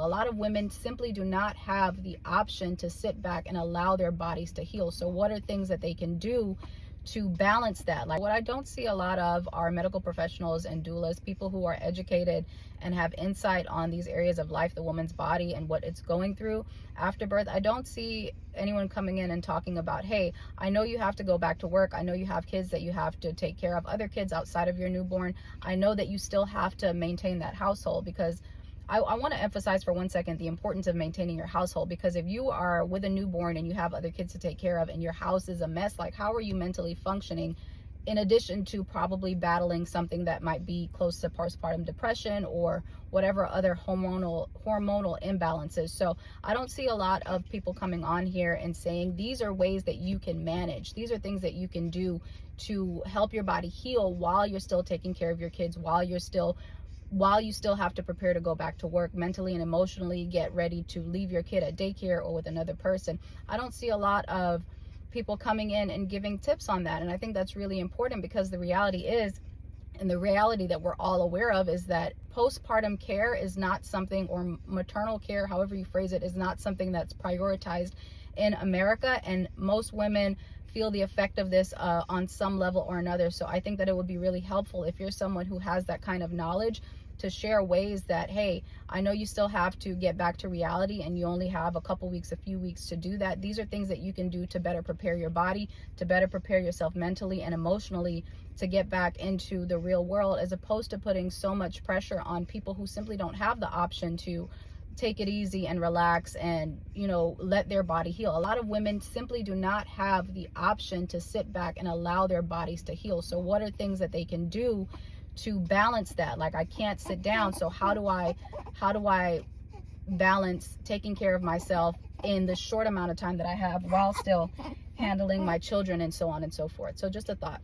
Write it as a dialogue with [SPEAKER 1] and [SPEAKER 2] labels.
[SPEAKER 1] A lot of women simply do not have the option to sit back and allow their bodies to heal. So what are things that they can do to balance that? Like, what I don't see a lot of are medical professionals and doulas, people who are educated and have insight on these areas of life, the woman's body and what it's going through after birth. I don't see anyone coming in and talking about, hey, I know you have to go back to work. I know you have kids that you have to take care of, other kids outside of your newborn. I know that you still have to maintain that household, because I want to emphasize for 1 second the importance of maintaining your household, because if you are with a newborn and you have other kids to take care of and your house is a mess, like, how are you mentally functioning, in addition to probably battling something that might be close to postpartum depression or whatever other hormonal imbalances? So I don't see a lot of people coming on here and saying these are ways that you can manage. These are things that you can do to help your body heal while you're still taking care of your kids, while you still have to prepare to go back to work, mentally and emotionally get ready to leave your kid at daycare or with another person. I don't see a lot of people coming in and giving tips on that. And I think that's really important, because the reality is, and the reality that we're all aware of, is that postpartum care is not something, or maternal care, however you phrase it, is not something that's prioritized in America. And most women feel the effect of this on some level or another. So I think that it would be really helpful if you're someone who has that kind of knowledge, to share ways that, hey, I know you still have to get back to reality and you only have a couple weeks, a few weeks to do that. These are things that you can do to better prepare your body, to better prepare yourself mentally and emotionally to get back into the real world, as opposed to putting so much pressure on people who simply don't have the option to take it easy and relax and, let their body heal. A lot of women simply do not have the option to sit back and allow their bodies to heal. So what are things that they can do to balance that? Like, I can't sit down, so how do I balance taking care of myself in the short amount of time that I have while still handling my children, and so on and so forth. So just a thought.